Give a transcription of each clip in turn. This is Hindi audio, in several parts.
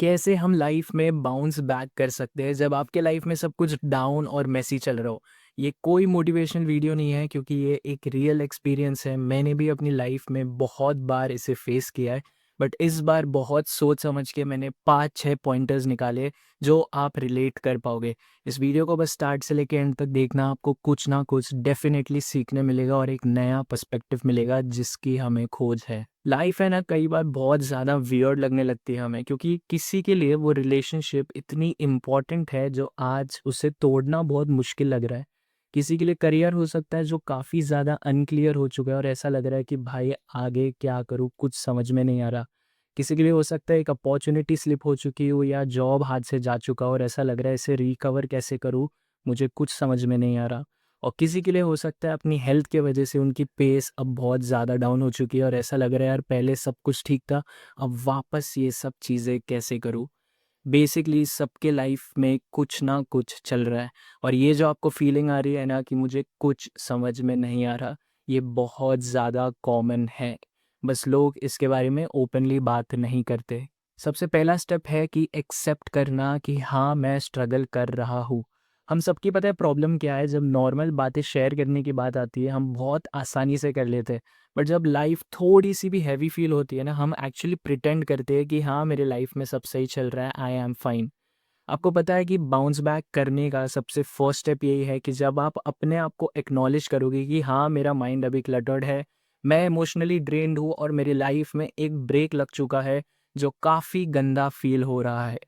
कैसे हम लाइफ में बाउंस बैक कर सकते हैं जब आपके लाइफ में सब कुछ डाउन और मेसी चल रहा हो। ये कोई मोटिवेशनल वीडियो नहीं है क्योंकि ये एक रियल एक्सपीरियंस है। मैंने भी अपनी लाइफ में बहुत बार इसे फेस किया है। बट इस बार बहुत सोच समझ के मैंने 5-6 पॉइंटर्स निकाले जो आप रिलेट कर पाओगे। इस वीडियो को बस स्टार्ट से लेकर एंड तक देखना, आपको कुछ ना कुछ डेफिनेटली सीखने मिलेगा और एक नया पर्सपेक्टिव मिलेगा जिसकी हमें खोज है। लाइफ है ना, कई बार बहुत ज़्यादा वियर्ड लगने लगती है हमें, क्योंकि किसी के लिए वो रिलेशनशिप इतनी इम्पॉर्टेंट है जो आज उसे तोड़ना बहुत मुश्किल लग रहा है। किसी के लिए करियर हो सकता है जो काफ़ी ज़्यादा अनक्लियर हो चुका है और ऐसा लग रहा है कि भाई आगे क्या करूँ, कुछ समझ में नहीं आ रहा। किसी के लिए हो सकता है एक अपॉर्चुनिटी स्लिप हो चुकी हो या जॉब हाथ से जा चुका हो और ऐसा लग रहा है इसे रिकवर कैसे करूँ, मुझे कुछ समझ में नहीं आ रहा। और किसी के लिए हो सकता है अपनी हेल्थ की वजह से उनकी पेस अब बहुत ज़्यादा डाउन हो चुकी है और ऐसा लग रहा है यार पहले सब कुछ ठीक था, अब वापस ये सब चीज़ें कैसे करूँ। बेसिकली सबके लाइफ में कुछ ना कुछ चल रहा है और ये जो आपको फीलिंग आ रही है ना कि मुझे कुछ समझ में नहीं आ रहा, ये बहुत ज़्यादा कॉमन है। बस लोग इसके बारे में ओपनली बात नहीं करते। सबसे पहला स्टेप है कि एक्सेप्ट करना कि हाँ, मैं स्ट्रगल कर रहा हूँ। हम सबकी पता है प्रॉब्लम क्या है, जब नॉर्मल बातें शेयर करने की बात आती है हम बहुत आसानी से कर लेते हैं। बट जब लाइफ थोड़ी सी भी हैवी फील होती है ना, हम एक्चुअली प्रिटेंड करते हैं कि हाँ, मेरे लाइफ में सब सही चल रहा है, आई एम फाइन। आपको पता है कि बाउंस बैक करने का सबसे फर्स्ट स्टेप यही है कि जब आप अपने आप को एक्नॉलेज करोगे कि हाँ, मेरा माइंड अभी क्लटर्ड है, मैं इमोशनली ड्रेन्ड हूँ और मेरी लाइफ में एक ब्रेक लग चुका है जो काफ़ी गंदा फील हो रहा है।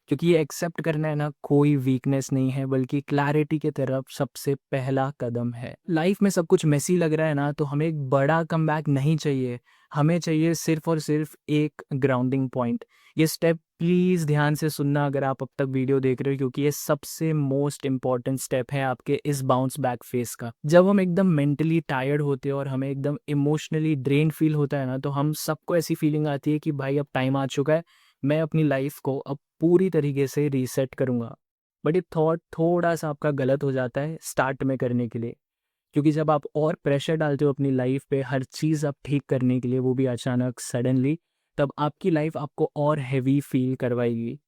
क्योंकि ये एक्सेप्ट करना है ना, कोई वीकनेस नहीं है बल्कि क्लैरिटी की तरफ सबसे पहला कदम है। लाइफ में सब कुछ मेसी लग रहा है ना, तो हमें एक बड़ा कमबैक नहीं चाहिए, हमें चाहिए सिर्फ और सिर्फ एक ग्राउंडिंग पॉइंट। ये स्टेप प्लीज़ ध्यान से सुनना अगर आप अब तक वीडियो देख रहे हो, क्योंकि ये सबसे मोस्ट इम्पॉर्टेंट स्टेप है आपके इस बाउंस बैक फेस का। जब हम एकदम मेंटली टायर्ड होते हैं और हमें एकदम इमोशनली ड्रेन फील होता है ना, तो हम सबको ऐसी फीलिंग आती है कि भाई अब टाइम आ चुका है, मैं अपनी लाइफ को अब पूरी तरीके से रीसेट करूँगा। बट ये थॉट थोड़ा-सा आपका गलत हो जाता है स्टार्ट में करने के लिए। क्योंकि जब आप और प्रेशर डालते हो अपनी लाइफ पे हर चीज़ आप ठीक करने के लिए, वो भी अचानक सडनली, तब आपकी लाइफ आपको और हेवी फील करवाएगी।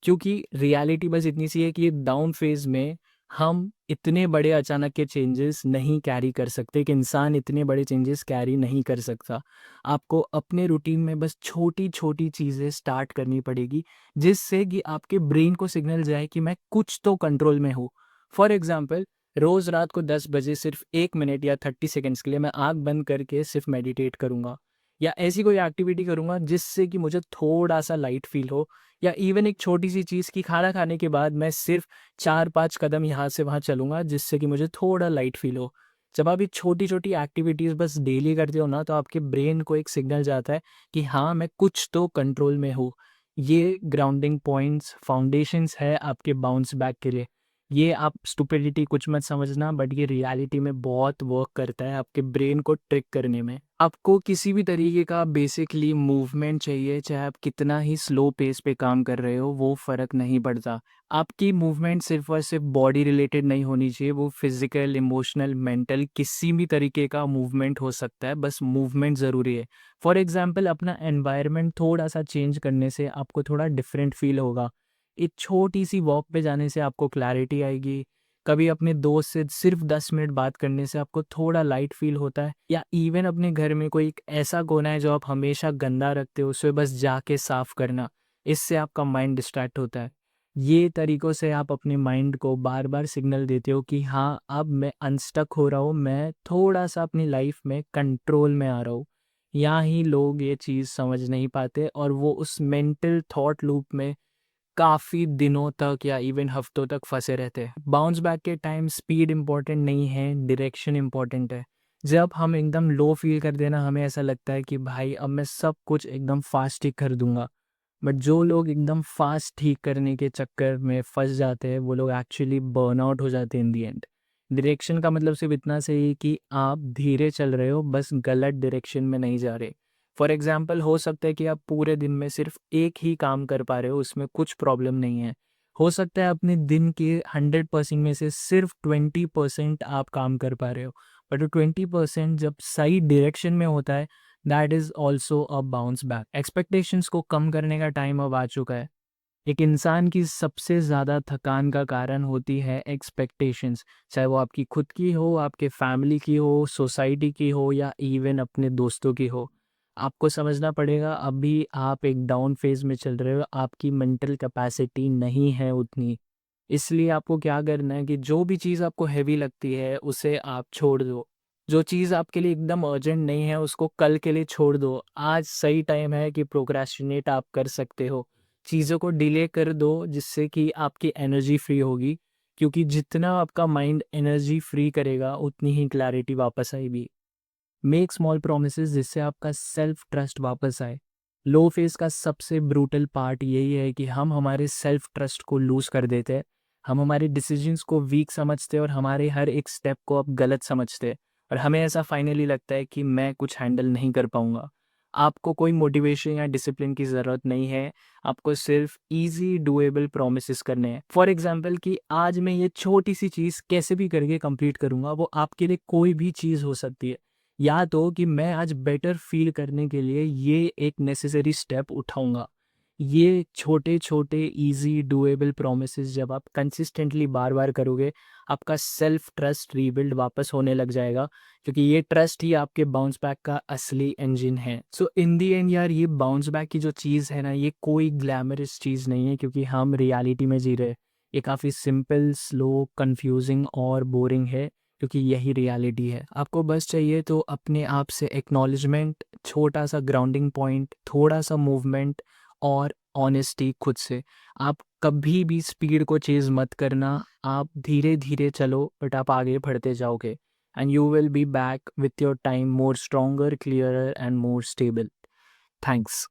क्योंकि रियलिटी बस इतनी सी है कि डाउन फेज में हम इतने बड़े अचानक के चेंजेस नहीं कैरी कर सकते, कि इंसान इतने बड़े चेंजेस कैरी नहीं कर सकता। आपको अपने रूटीन में बस छोटी छोटी चीज़ें स्टार्ट करनी पड़ेगी, जिससे कि आपके ब्रेन को सिग्नल जाए कि मैं कुछ तो कंट्रोल में हूँ। फॉर एग्जाम्पल, रोज़ रात को 10 बजे सिर्फ 1 मिनट या 30 सेकेंड्स के लिए मैं आँख बंद करके सिर्फ मेडिटेट करूँगा, या ऐसी कोई एक्टिविटी करूँगा जिससे कि मुझे थोड़ा सा लाइट फील हो। या इवन एक छोटी सी चीज़ कि खाना खाने के बाद मैं सिर्फ 4-5 कदम यहाँ से वहाँ चलूँगा जिससे कि मुझे थोड़ा लाइट फ़ील हो। जब आप ये छोटी-छोटी एक्टिविटीज़ बस डेली करते हो ना, तो आपके ब्रेन को एक सिग्नल जाता है कि हाँ, मैं कुछ तो कंट्रोल में हूँ। ये ग्राउंडिंग पॉइंट्स, फाउंडेशंस है आपके बाउंस बैक के लिए। ये आप स्टुपिडिटी कुछ मत समझना, बट ये रियलिटी में बहुत वर्क करता है आपके ब्रेन को ट्रिक करने में। आपको किसी भी तरीके का बेसिकली मूवमेंट चाहिए, चाहे आप कितना ही स्लो पेस पे काम कर रहे हो, वो फ़र्क नहीं पड़ता। आपकी मूवमेंट सिर्फ़ और सिर्फ़ बॉडी रिलेटेड नहीं होनी चाहिए, वो फिज़िकल, इमोशनल, मेंटल किसी भी तरीके का मूवमेंट हो सकता है, बस मूवमेंट ज़रूरी है। फॉर एग्ज़ाम्पल, अपना एनवायरनमेंट थोड़ा-सा चेंज करने से आपको थोड़ा डिफरेंट फ़ील होगा। एक छोटी-सी वॉक पे जाने से आपको क्लैरिटी आएगी। कभी अपने दोस्त से सिर्फ 10 मिनट बात करने से आपको थोड़ा लाइट फील होता है, या इवन अपने घर में कोई एक ऐसा कोना है जो आप हमेशा गंदा रखते हो, उसे बस जाके साफ करना, इससे आपका माइंड डिस्ट्रैक्ट होता है। ये तरीकों से आप अपने माइंड को बार बार सिग्नल देते हो कि हाँ, अब मैं अनस्टक हो रहा हूँ, मैं थोड़ा सा अपनी लाइफ में कंट्रोल में आ रहा हूँ। यहाँ ही लोग ये चीज़ समझ नहीं पाते और वो उस मेंटल थॉट लूप में काफ़ी दिनों तक या इवन हफ्तों तक फँसे रहते हैं। बाउंस बैक के टाइम स्पीड इम्पोर्टेंट नहीं है, डायरेक्शन इम्पोर्टेंट है। जब हम एकदम लो फ़ील कर देना, हमें ऐसा लगता है कि भाई अब मैं सब कुछ एकदम फ़ास्ट ठीक कर दूँगा। बट जो लोग एकदम फ़ास्ट ठीक करने के चक्कर में फँस जाते हैं, वो लोग एक्चुअली बर्नआउट हो जाते हैं इन द एंड। डायरेक्शन का मतलब सिर्फ़ इतना सही है कि आप धीरे चल रहे हो, बस गलत डायरेक्शन में नहीं जा रहे। फॉर एग्ज़ाम्पल, हो सकता है कि आप पूरे दिन में सिर्फ़ एक ही काम कर पा रहे हो, उसमें कुछ प्रॉब्लम नहीं है। हो सकता है अपने दिन के 100% में से सिर्फ़ 20% आप काम कर पा रहे हो, बट वो 20% जब सही डायरेक्शन में होता है, that is also a bounce back. Expectations को कम करने का टाइम अब आ चुका है। एक इंसान की सबसे ज़्यादा थकान का कारण होती है एक्सपेक्टेशंस, चाहे वो आपकी खुद की हो, आपके फैमिली की हो, सोसाइटी की हो या इवन अपने दोस्तों की हो। आपको समझना पड़ेगा अभी आप एक डाउन फेज़ में चल रहे हो, आपकी मेंटल कैपेसिटी नहीं है उतनी। इसलिए आपको क्या करना है कि जो भी चीज़ आपको हेवी लगती है उसे आप छोड़ दो। जो चीज़ आपके लिए एकदम अर्जेंट नहीं है उसको कल के लिए छोड़ दो। आज सही टाइम है कि प्रोक्रेस्टिनेट आप कर सकते हो। चीज़ों को डिले कर दो जिससे कि आपकी एनर्जी फ्री होगी, क्योंकि जितना आपका माइंड एनर्जी फ्री करेगा उतनी ही क्लैरिटी वापस आएगी। मेक स्मॉल प्रोमिसेस जिससे आपका सेल्फ ट्रस्ट वापस आए। लो फेज का सबसे ब्रूटल पार्ट यही है कि हम हमारे सेल्फ ट्रस्ट को लूज कर देते हैं। हम हमारे डिसीजंस को वीक समझते हैं और हमारे हर एक स्टेप को अब गलत समझते हैं, और हमें ऐसा फाइनली लगता है कि मैं कुछ हैंडल नहीं कर पाऊंगा। आपको कोई मोटिवेशन या डिसिप्लिन की ज़रूरत नहीं है। आपको सिर्फ इजी डुएबल प्रोमिस करने हैं। फॉर एग्जाम्पल कि आज मैं ये छोटी सी चीज़ कैसे भी करके कंप्लीट करूंगा, वो आपके लिए कोई भी चीज़ हो सकती है। या तो कि मैं आज बेटर फ़ील करने के लिए ये एक नेसेसरी स्टेप उठाऊँगा। ये छोटे-छोटे ईज़ी डूएबल प्रोमिसेस जब आप कंसिस्टेंटली बार-बार करोगे, आपका सेल्फ ट्रस्ट रीबिल्ड वापस होने लग जाएगा, क्योंकि ये ट्रस्ट ही आपके बाउंस बैक का असली इंजन है। सो इन द एंड यार, ये बाउंस बैक की जो चीज़ है ना, ये कोई ग्लैमरस चीज़ नहीं है, क्योंकि हम रियलिटी में जी रहे हैं। ये काफ़ी सिंपल, स्लो, कन्फ्यूज़िंग और बोरिंग है, क्योंकि यही रियलिटी है। आपको बस चाहिए तो अपने आप से एक्नॉलेजमेंट, छोटा-सा ग्राउंडिंग पॉइंट, थोड़ा-सा मूवमेंट और ऑनेस्टी खुद से। आप कभी भी स्पीड को चेज़ मत करना, आप धीरे-धीरे चलो बट आप आगे बढ़ते जाओगे, and you will be back with your time more stronger, clearer and more stable. Thanks.